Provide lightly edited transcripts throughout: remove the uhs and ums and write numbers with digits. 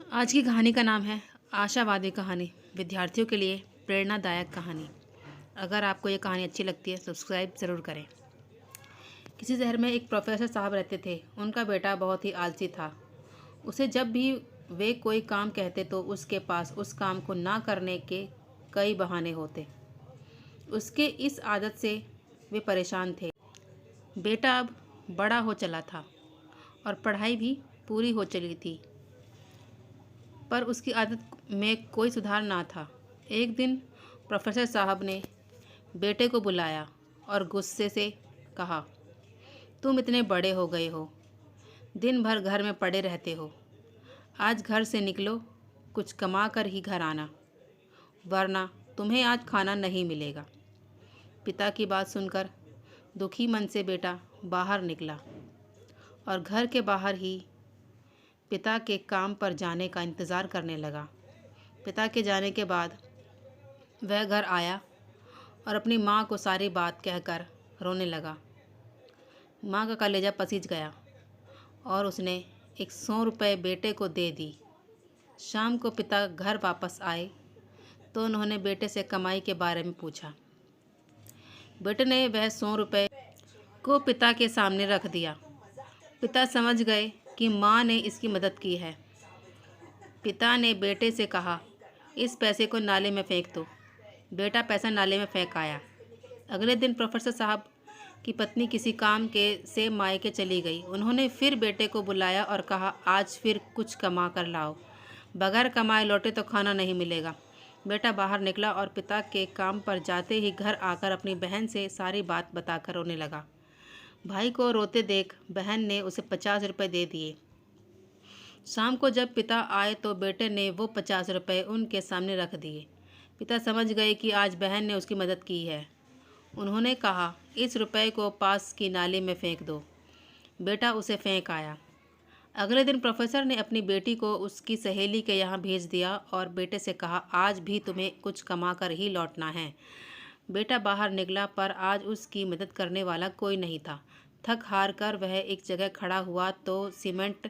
आज की कहानी का नाम है आशावादी कहानी। विद्यार्थियों के लिए प्रेरणादायक कहानी। अगर आपको ये कहानी अच्छी लगती है सब्सक्राइब ज़रूर करें। किसी शहर में एक प्रोफेसर साहब रहते थे। उनका बेटा बहुत ही आलसी था। उसे जब भी वे कोई काम कहते तो उसके पास उस काम को ना करने के कई बहाने होते। उसके इस आदत से वे परेशान थे। बेटा अब बड़ा हो चला था और पढ़ाई भी पूरी हो चली थी, पर उसकी आदत में कोई सुधार ना था। एक दिन प्रोफेसर साहब ने बेटे को बुलाया और गुस्से से कहा, तुम इतने बड़े हो गए हो, दिन भर घर में पड़े रहते हो। आज घर से निकलो, कुछ कमा कर ही घर आना, वरना तुम्हें आज खाना नहीं मिलेगा। पिता की बात सुनकर दुखी मन से बेटा बाहर निकला और घर के बाहर ही पिता के काम पर जाने का इंतज़ार करने लगा। पिता के जाने के बाद वह घर आया और अपनी माँ को सारी बात कहकर रोने लगा। माँ का कलेजा पसीज गया और उसने एक 100 रुपये बेटे को दे दी। शाम को पिता घर वापस आए तो उन्होंने बेटे से कमाई के बारे में पूछा। बेटे ने वह 100 रुपये को पिता के सामने रख दिया। पिता समझ गए कि माँ ने इसकी मदद की है। पिता ने बेटे से कहा, इस पैसे को नाले में फेंक दो। बेटा पैसा नाले में फेंक आया। अगले दिन प्रोफेसर साहब की पत्नी किसी काम के से मायके चली गई। उन्होंने फिर बेटे को बुलाया और कहा, आज फिर कुछ कमा कर लाओ, बगैर कमाए लौटे तो खाना नहीं मिलेगा। बेटा बाहर निकला और पिता के काम पर जाते ही घर आकर अपनी बहन से सारी बात बताकर रोने लगा। भाई को रोते देख बहन ने उसे 50 रुपये दे दिए। शाम को जब पिता आए तो बेटे ने वो 50 रुपये उनके सामने रख दिए। पिता समझ गए कि आज बहन ने उसकी मदद की है। उन्होंने कहा, इस रुपये को पास की नाली में फेंक दो। बेटा उसे फेंक आया। अगले दिन प्रोफेसर ने अपनी बेटी को उसकी सहेली के यहाँ भेज दिया और बेटे से कहा, आज भी तुम्हें कुछ कमा कर ही लौटना है। बेटा बाहर निकला, पर आज उसकी मदद करने वाला कोई नहीं था। थक हार कर वह एक जगह खड़ा हुआ तो सीमेंट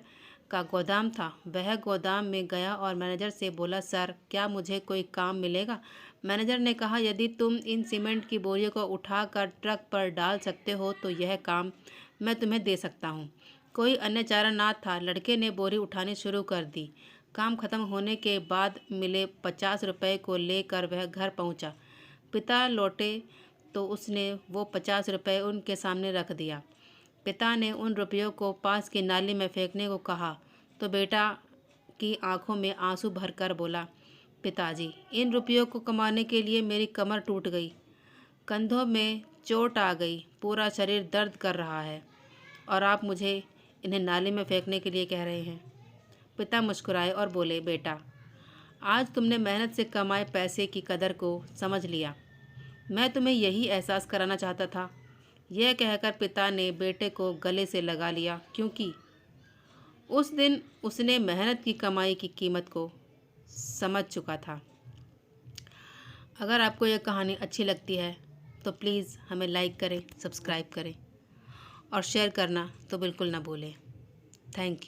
का गोदाम था। वह गोदाम में गया और मैनेजर से बोला, सर क्या मुझे कोई काम मिलेगा? मैनेजर ने कहा, यदि तुम इन सीमेंट की बोरियों को उठाकर ट्रक पर डाल सकते हो तो यह काम मैं तुम्हें दे सकता हूँ। कोई अन्य चारा ना था। लड़के ने बोरी उठानी शुरू कर दी। काम खत्म होने के बाद मिले 50 रुपये को लेकर वह घर पहुँचा। पिता लौटे तो उसने वो 50 रुपये उनके सामने रख दिया। पिता ने उन रुपयों को पास की नाली में फेंकने को कहा तो बेटा की आंखों में आंसू भरकर बोला, पिताजी, इन रुपयों को कमाने के लिए मेरी कमर टूट गई, कंधों में चोट आ गई, पूरा शरीर दर्द कर रहा है और आप मुझे इन्हें नाली में फेंकने के लिए कह रहे हैं। पिता मुस्कुराए और बोले, बेटा, आज तुमने मेहनत से कमाए पैसे की कदर को समझ लिया। मैं तुम्हें यही एहसास कराना चाहता था। यह कहकर पिता ने बेटे को गले से लगा लिया, क्योंकि उस दिन उसने मेहनत की कमाई की कीमत को समझ चुका था। अगर आपको यह कहानी अच्छी लगती है तो प्लीज़ हमें लाइक करें, सब्सक्राइब करें और शेयर करना तो बिल्कुल ना भूलें। Thank you.